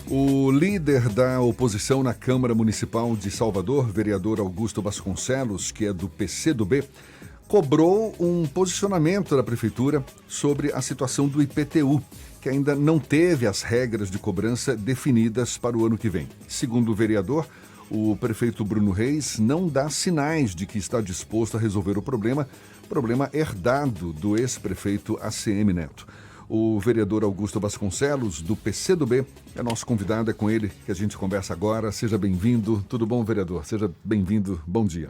O líder da oposição na Câmara Municipal de Salvador, vereador Augusto Vasconcelos, que é do PCdoB, cobrou um posicionamento da Prefeitura sobre a situação do IPTU, que ainda não teve as regras de cobrança definidas para o ano que vem. Segundo o vereador, o prefeito Bruno Reis não dá sinais de que está disposto a resolver o problema herdado do ex-prefeito ACM Neto. O vereador Augusto Vasconcelos, do PCdoB, é nosso convidado, é com ele que a gente conversa agora. Seja bem-vindo. Tudo bom, vereador? Seja bem-vindo. Bom dia.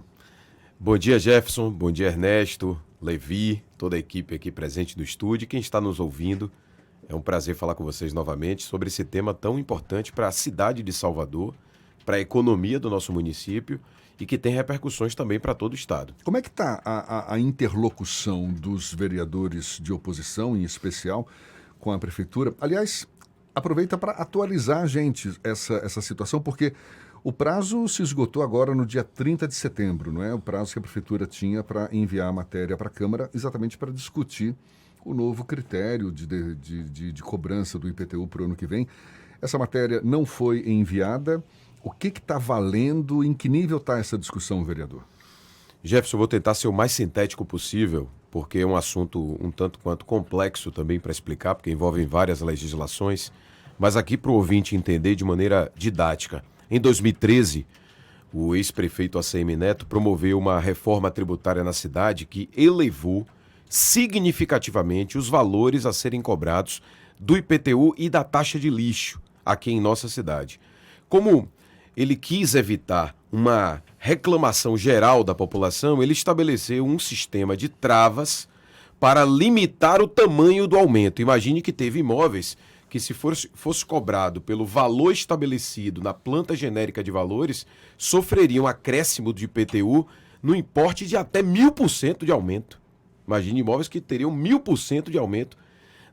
Bom dia, Jefferson. Bom dia, Ernesto, Levi, toda a equipe aqui presente no estúdio. Quem está nos ouvindo, é um prazer falar com vocês novamente sobre esse tema tão importante para a cidade de Salvador, para a economia do nosso município e que tem repercussões também para todo o estado. Como é que está a interlocução dos vereadores de oposição, em especial, com a Prefeitura? Aliás, aproveita para atualizar a gente essa situação, porque o prazo se esgotou agora no dia 30 de setembro, não é? O prazo que a Prefeitura tinha para enviar a matéria para a Câmara, exatamente para discutir o novo critério de cobrança do IPTU para o ano que vem. Essa matéria não foi enviada. O que está valendo? Em que nível está essa discussão, vereador? Jefferson, eu vou tentar ser o mais sintético possível, porque é um assunto um tanto quanto complexo também para explicar, porque envolve várias legislações, mas aqui para o ouvinte entender de maneira didática. Em 2013, o ex-prefeito ACM Neto promoveu uma reforma tributária na cidade que elevou significativamente os valores a serem cobrados do IPTU e da taxa de lixo aqui em nossa cidade. Como ele quis evitar uma reclamação geral da população, ele estabeleceu um sistema de travas para limitar o tamanho do aumento. Imagine que teve imóveis que, se fosse cobrado pelo valor estabelecido na planta genérica de valores, sofreriam acréscimo de IPTU no importe de até 1000% de aumento. Imagine imóveis que teriam 1000% de aumento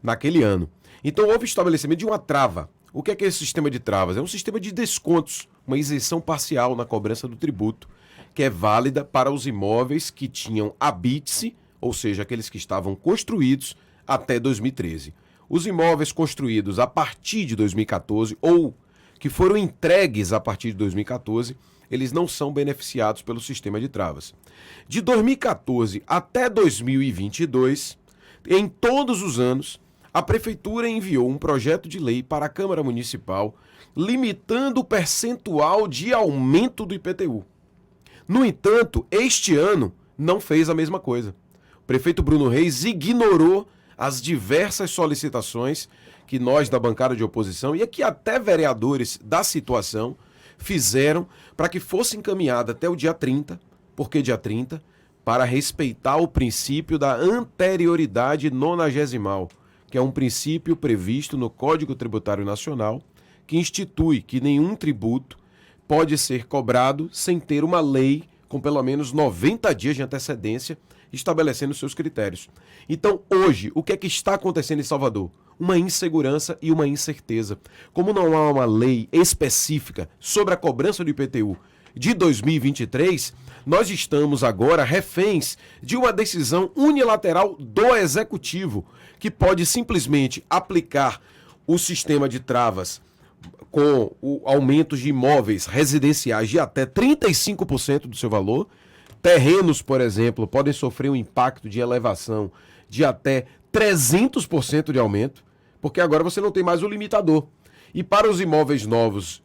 naquele ano. Então houve estabelecimento de uma trava. O que é esse sistema de travas? É um sistema de descontos, uma isenção parcial na cobrança do tributo, que é válida para os imóveis que tinham habite-se, ou seja, aqueles que estavam construídos até 2013. Os imóveis construídos a partir de 2014 ou que foram entregues a partir de 2014, eles não são beneficiados pelo sistema de travas. De 2014 até 2022, em todos os anos, a Prefeitura enviou um projeto de lei para a Câmara Municipal limitando o percentual de aumento do IPTU. No entanto, este ano não fez a mesma coisa. O prefeito Bruno Reis ignorou as diversas solicitações que nós da bancada de oposição e aqui até vereadores da situação fizeram para que fosse encaminhada até o dia 30, porque dia 30, para respeitar o princípio da anterioridade nonagesimal, que é um princípio previsto no Código Tributário Nacional, que institui que nenhum tributo pode ser cobrado sem ter uma lei com pelo menos 90 dias de antecedência estabelecendo seus critérios. Então, hoje, o que é que está acontecendo em Salvador? Uma insegurança e uma incerteza. Como não há uma lei específica sobre a cobrança do IPTU de 2023, nós estamos agora reféns de uma decisão unilateral do Executivo, que pode simplesmente aplicar o sistema de travas com o aumento de imóveis residenciais de até 35% do seu valor. Terrenos, por exemplo, podem sofrer um impacto de elevação de até 300% de aumento, porque agora você não tem mais o limitador. E para os imóveis novos,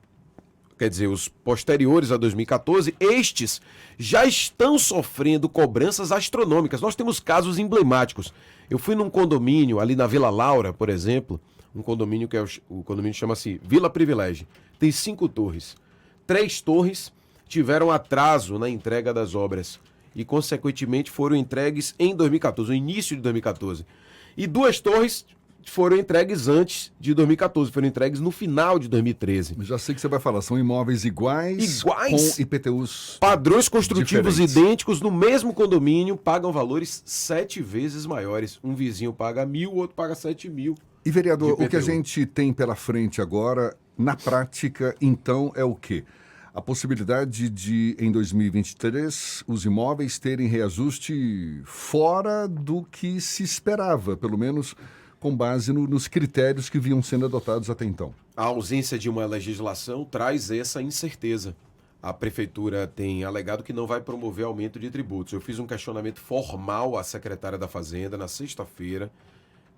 quer dizer, os posteriores a 2014, estes já estão sofrendo cobranças astronômicas. Nós temos casos emblemáticos. Eu fui num condomínio ali na Vila Laura, por exemplo, um condomínio que o condomínio chama-se Vila Privilégio. Tem 5 torres. 3 torres tiveram atraso na entrega das obras e, consequentemente, foram entregues em 2014, no início de 2014. E 2 torres foram entregues antes de 2014, foram entregues no final de 2013. Já sei que você vai falar, são imóveis iguais com IPTUs padrões construtivos diferentes. idênticos no mesmo condomínio, pagam valores 7 vezes maiores. Um vizinho paga 1.000, o outro paga 7.000. E, vereador, o que a gente tem pela frente agora, na prática, então, é o quê? A possibilidade de, em 2023, os imóveis terem reajuste fora do que se esperava, pelo menos com base nos critérios que vinham sendo adotados até então. A ausência de uma legislação traz essa incerteza. A prefeitura tem alegado que não vai promover aumento de tributos. Eu fiz um questionamento formal à secretária da Fazenda na sexta-feira,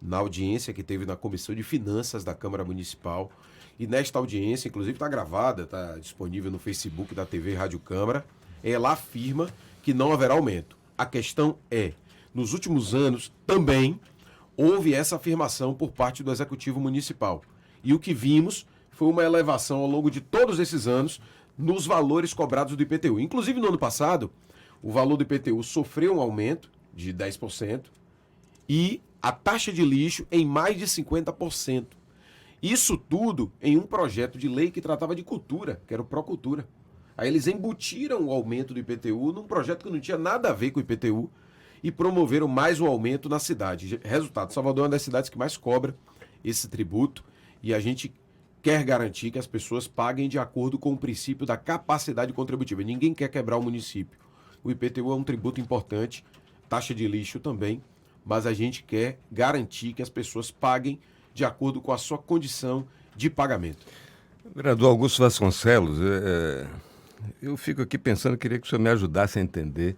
na audiência que teve na Comissão de Finanças da Câmara Municipal. E nesta audiência, inclusive está gravada, está disponível no Facebook da TV Rádio Câmara, ela afirma que não haverá aumento. A questão é, nos últimos anos também houve essa afirmação por parte do Executivo Municipal. E o que vimos foi uma elevação ao longo de todos esses anos nos valores cobrados do IPTU. Inclusive, no ano passado, o valor do IPTU sofreu um aumento de 10% e a taxa de lixo em mais de 50%. Isso tudo em um projeto de lei que tratava de cultura, que era o Procultura. Aí eles embutiram o aumento do IPTU num projeto que não tinha nada a ver com o IPTU e promoveram mais um aumento na cidade. Resultado, Salvador é uma das cidades que mais cobra esse tributo e a gente quer garantir que as pessoas paguem de acordo com o princípio da capacidade contributiva. Ninguém quer quebrar o município. O IPTU é um tributo importante, taxa de lixo também, mas a gente quer garantir que as pessoas paguem de acordo com a sua condição de pagamento. Vereador Augusto Vasconcelos, eu fico aqui pensando, queria que o senhor me ajudasse a entender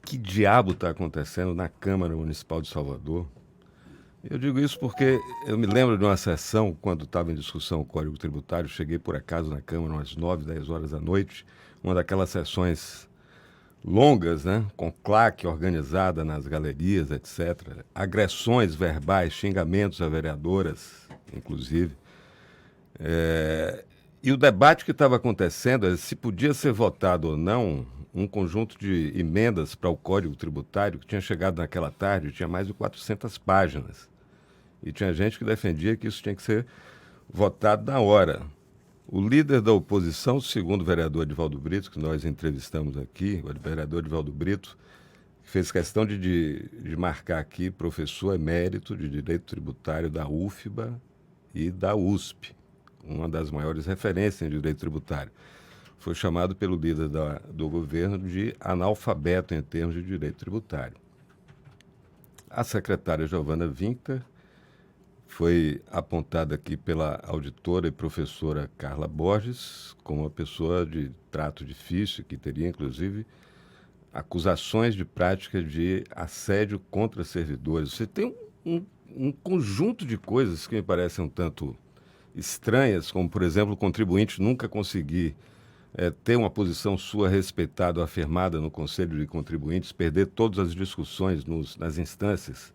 que diabo está acontecendo na Câmara Municipal de Salvador. Eu digo isso porque eu me lembro de uma sessão, quando estava em discussão o Código Tributário, cheguei por acaso na Câmara umas 9, 10 horas da noite, uma daquelas sessões longas, né, com claque organizada nas galerias, etc. Agressões verbais, xingamentos a vereadoras, inclusive. E o debate que estava acontecendo é se podia ser votado ou não um conjunto de emendas para o Código Tributário que tinha chegado naquela tarde, tinha mais de 400 páginas. E tinha gente que defendia que isso tinha que ser votado na hora. O líder da oposição, segundo o vereador Edivaldo Brito, que nós entrevistamos aqui, o vereador Edivaldo Brito, fez questão de marcar aqui professor emérito de Direito Tributário da UFBA e da USP, uma das maiores referências em Direito Tributário. Foi chamado pelo líder do governo de analfabeto em termos de Direito Tributário. A secretária Giovana Winter foi apontada aqui pela auditora e professora Carla Borges como uma pessoa de trato difícil, que teria, inclusive, acusações de prática de assédio contra servidores. Você tem um conjunto de coisas que me parecem um tanto estranhas, como, por exemplo, o contribuinte nunca conseguir ter uma posição sua respeitada ou afirmada no Conselho de Contribuintes, perder todas as discussões nas instâncias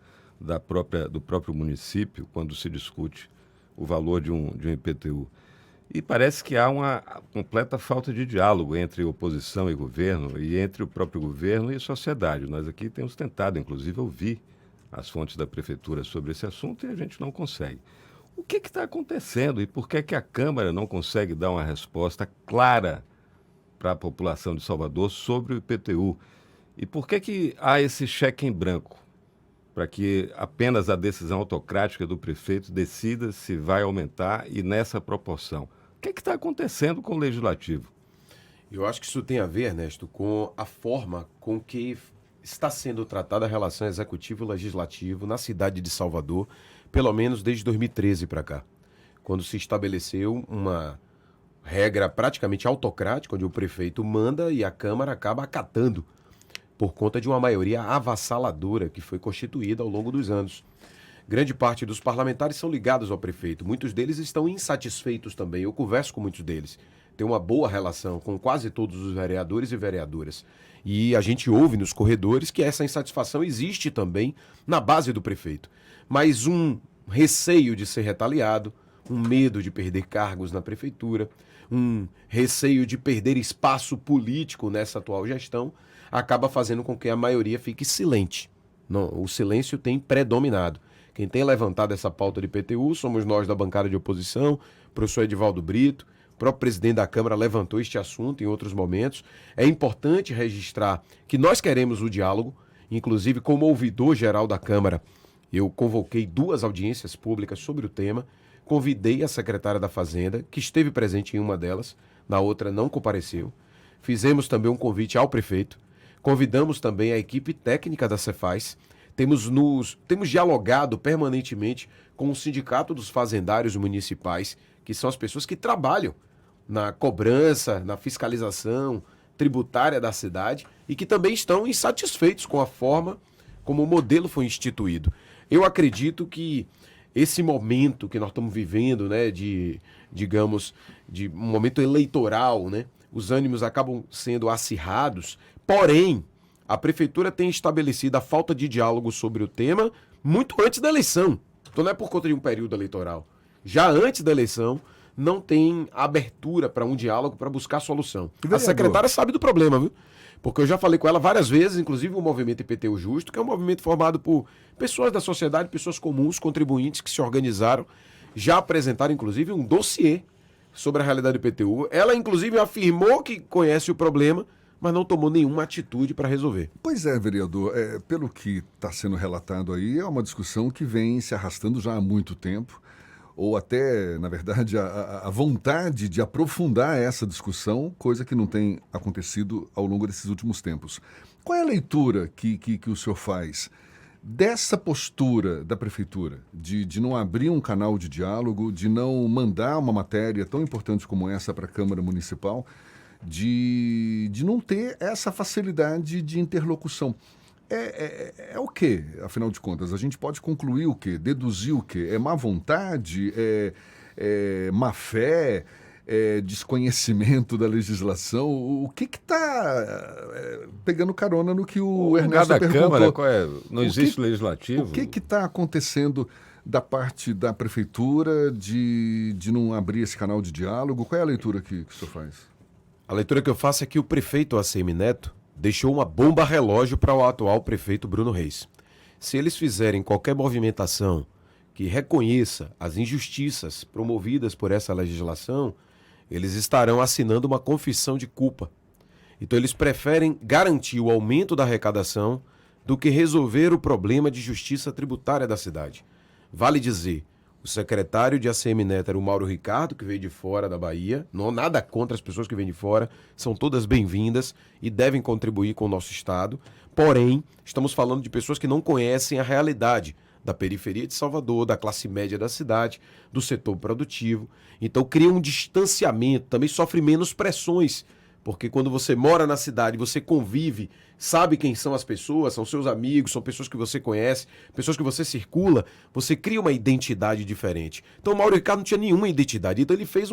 do próprio município, quando se discute o valor de um IPTU. E parece que há uma completa falta de diálogo entre oposição e governo, e entre o próprio governo e sociedade. Nós aqui temos tentado, inclusive, ouvir as fontes da prefeitura sobre esse assunto e a gente não consegue. O que está acontecendo e por que a Câmara não consegue dar uma resposta clara para a população de Salvador sobre o IPTU? E por que há esse cheque em branco para que apenas a decisão autocrática do prefeito decida se vai aumentar e nessa proporção? O que está acontecendo com o Legislativo? Eu acho que isso tem a ver, Ernesto, com a forma com que está sendo tratada a relação executivo-legislativo na cidade de Salvador, pelo menos desde 2013 para cá, quando se estabeleceu uma regra praticamente autocrática, onde o prefeito manda e a Câmara acaba acatando, por conta de uma maioria avassaladora que foi constituída ao longo dos anos. Grande parte dos parlamentares são ligados ao prefeito. Muitos deles estão insatisfeitos também. Eu converso com muitos deles. Tenho uma boa relação com quase todos os vereadores e vereadoras. E a gente ouve nos corredores que essa insatisfação existe também na base do prefeito. Mas um receio de ser retaliado, um medo de perder cargos na prefeitura, um receio de perder espaço político nessa atual gestão, acaba fazendo com que a maioria fique silente. Não, o silêncio tem predominado. Quem tem levantado essa pauta de IPTU somos nós da bancada de oposição, o professor Edivaldo Brito, o próprio presidente da Câmara levantou este assunto em outros momentos. É importante registrar que nós queremos o diálogo, inclusive como ouvidor geral da Câmara, eu convoquei 2 audiências públicas sobre o tema, convidei a secretária da Fazenda, que esteve presente em uma delas, na outra não compareceu. Fizemos também um convite ao prefeito, convidamos também a equipe técnica da Cefaz, temos dialogado permanentemente com o Sindicato dos Fazendários Municipais, que são as pessoas que trabalham na cobrança, na fiscalização tributária da cidade e que também estão insatisfeitos com a forma como o modelo foi instituído. Eu acredito que esse momento que nós estamos vivendo, né, digamos, de um momento eleitoral, né, os ânimos acabam sendo acirrados, porém, a prefeitura tem estabelecido a falta de diálogo sobre o tema muito antes da eleição. Então não é por conta de um período eleitoral. Já antes da eleição, não tem abertura para um diálogo para buscar solução. A secretária sabe do problema, viu? Porque eu já falei com ela várias vezes, inclusive o movimento IPTU Justo, que é um movimento formado por pessoas da sociedade, pessoas comuns, contribuintes que se organizaram, já apresentaram inclusive um dossiê sobre a realidade do IPTU. Ela inclusive afirmou que conhece o problema, mas não tomou nenhuma atitude para resolver. Pois é, vereador, pelo que está sendo relatado aí, é uma discussão que vem se arrastando já há muito tempo, ou até, na verdade, a vontade de aprofundar essa discussão, coisa que não tem acontecido ao longo desses últimos tempos. Qual é a leitura que o senhor faz dessa postura da prefeitura, de não abrir um canal de diálogo, de não mandar uma matéria tão importante como essa para a Câmara Municipal, de não ter essa facilidade de interlocução? É o quê, afinal de contas? A gente pode concluir o quê? Deduzir o quê? É má vontade? É má fé? É desconhecimento da legislação? O que está pegando carona no que o Ernesto da perguntou? Câmara, não existe legislativo? O que está acontecendo da parte da prefeitura de não abrir esse canal de diálogo? Qual é a leitura que o senhor faz? A leitura que eu faço é que o prefeito ACM Neto deixou uma bomba relógio para o atual prefeito Bruno Reis. Se eles fizerem qualquer movimentação que reconheça as injustiças promovidas por essa legislação, eles estarão assinando uma confissão de culpa. Então eles preferem garantir o aumento da arrecadação do que resolver o problema de justiça tributária da cidade. Vale dizer, o secretário de ACM Neto era o Mauro Ricardo, que veio de fora da Bahia. Não há nada contra as pessoas que vêm de fora, são todas bem-vindas e devem contribuir com o nosso Estado. Porém, estamos falando de pessoas que não conhecem a realidade da periferia de Salvador, da classe média da cidade, do setor produtivo. Então cria um distanciamento, também sofre menos pressões, porque quando você mora na cidade, você convive, sabe quem são as pessoas, são seus amigos, são pessoas que você conhece, pessoas que você circula, você cria uma identidade diferente. Então o Mauro Ricardo não tinha nenhuma identidade, então ele fez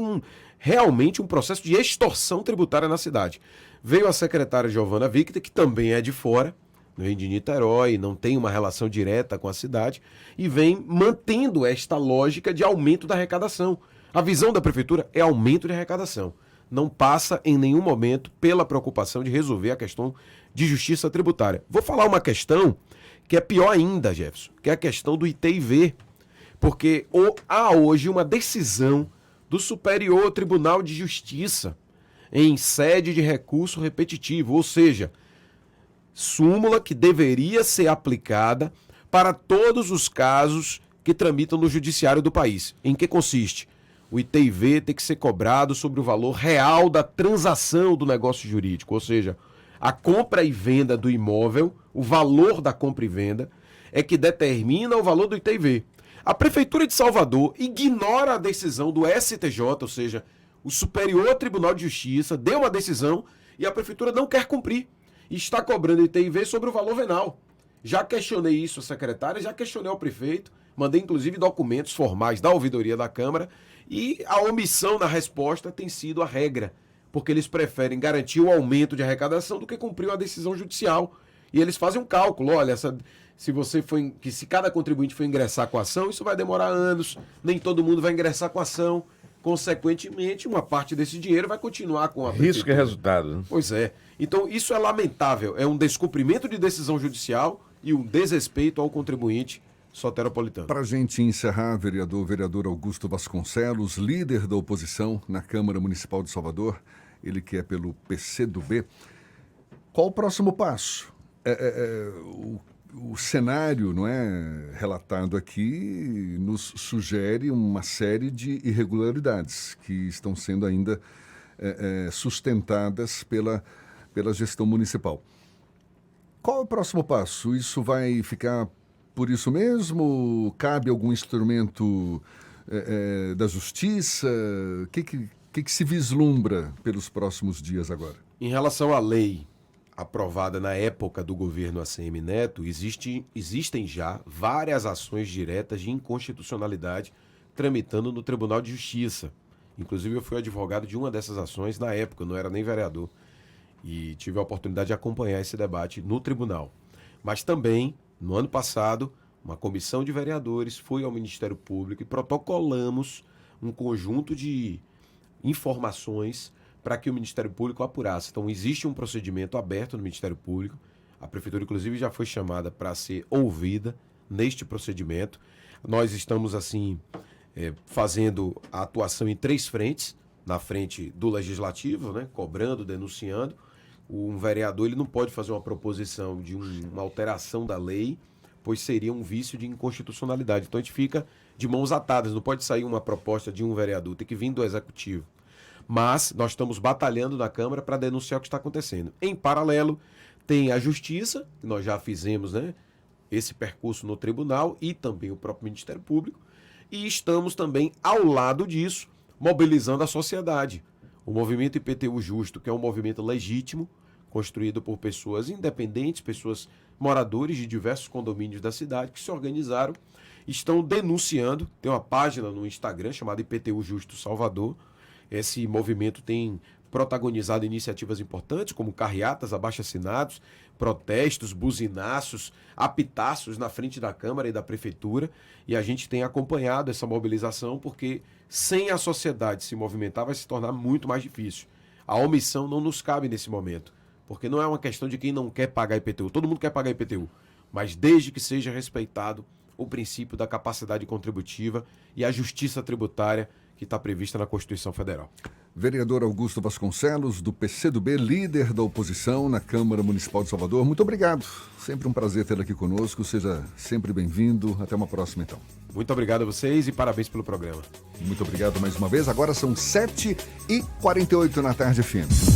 realmente um processo de extorsão tributária na cidade. Veio a secretária Giovana Victor, que também é de fora, vem de Niterói, não tem uma relação direta com a cidade, e vem mantendo esta lógica de aumento da arrecadação. A visão da prefeitura é aumento de arrecadação. Não passa em nenhum momento pela preocupação de resolver a questão de justiça tributária. Vou falar uma questão que é pior ainda, Jefferson, que é a questão do ITIV, porque há hoje uma decisão do Superior Tribunal de Justiça em sede de recurso repetitivo, ou seja, súmula que deveria ser aplicada para todos os casos que tramitam no judiciário do país. Em que consiste? O ITIV tem que ser cobrado sobre o valor real da transação do negócio jurídico, ou seja, a compra e venda do imóvel, o valor da compra e venda, é que determina o valor do ITIV. A Prefeitura de Salvador ignora a decisão do STJ, ou seja, o Superior Tribunal de Justiça deu uma decisão e a Prefeitura não quer cumprir. E está cobrando ITIV sobre o valor venal. Já questionei isso à secretária, já questionei ao prefeito, mandei inclusive documentos formais da ouvidoria da Câmara e a omissão na resposta tem sido a regra, porque eles preferem garantir o aumento de arrecadação do que cumprir uma decisão judicial. E eles fazem um cálculo, olha, se cada contribuinte for ingressar com a ação, isso vai demorar anos, nem todo mundo vai ingressar com a ação. Consequentemente, uma parte desse dinheiro vai continuar com a prefeitura. Risco e resultado. Né? Pois é. Então, isso é lamentável. É um descumprimento de decisão judicial e um desrespeito ao contribuinte soteropolitano. Para a gente encerrar, vereador Augusto Vasconcelos, líder da oposição na Câmara Municipal de Salvador, ele que é pelo PCdoB. Qual o próximo passo? O cenário, não é, relatado aqui nos sugere uma série de irregularidades que estão sendo ainda sustentadas pela gestão municipal. Qual é o próximo passo? Isso vai ficar por isso mesmo? Cabe algum instrumento da Justiça? O que se vislumbra pelos próximos dias agora? Em relação à lei aprovada na época do governo ACM Neto, existem já várias ações diretas de inconstitucionalidade tramitando no Tribunal de Justiça. Inclusive, eu fui advogado de uma dessas ações na época, eu não era nem vereador, e tive a oportunidade de acompanhar esse debate no tribunal. Mas também, no ano passado, uma comissão de vereadores foi ao Ministério Público e protocolamos um conjunto de informações para que o Ministério Público apurasse. Então, existe um procedimento aberto no Ministério Público. A Prefeitura, inclusive, já foi chamada para ser ouvida neste procedimento. Nós estamos, assim, fazendo a atuação em 3 frentes. Na frente do Legislativo, né, cobrando, denunciando. Um vereador ele não pode fazer uma proposição de uma alteração da lei, pois seria um vício de inconstitucionalidade. Então, a gente fica de mãos atadas. Não pode sair uma proposta de um vereador, tem que vir do Executivo. Mas nós estamos batalhando na Câmara para denunciar o que está acontecendo. Em paralelo, tem a Justiça, que nós já fizemos, né, esse percurso no Tribunal, e também o próprio Ministério Público. E estamos também, ao lado disso, mobilizando a sociedade. O movimento IPTU Justo, que é um movimento legítimo, construído por pessoas independentes, pessoas moradores de diversos condomínios da cidade, que se organizaram, estão denunciando. Tem uma página no Instagram chamada IPTU Justo Salvador. Esse movimento tem protagonizado iniciativas importantes, como carreatas, abaixo-assinados, protestos, buzinaços, apitaços na frente da Câmara e da Prefeitura, e a gente tem acompanhado essa mobilização porque sem a sociedade se movimentar vai se tornar muito mais difícil. A omissão não nos cabe nesse momento, porque não é uma questão de quem não quer pagar IPTU, todo mundo quer pagar IPTU, mas desde que seja respeitado o princípio da capacidade contributiva e a justiça tributária que está prevista na Constituição Federal. Vereador Augusto Vasconcelos, do PCdoB, líder da oposição na Câmara Municipal de Salvador, muito obrigado. Sempre um prazer tê-lo aqui conosco. Seja sempre bem-vindo. Até uma próxima, então. Muito obrigado a vocês e parabéns pelo programa. Muito obrigado mais uma vez. Agora são 7h48 na tarde, FM.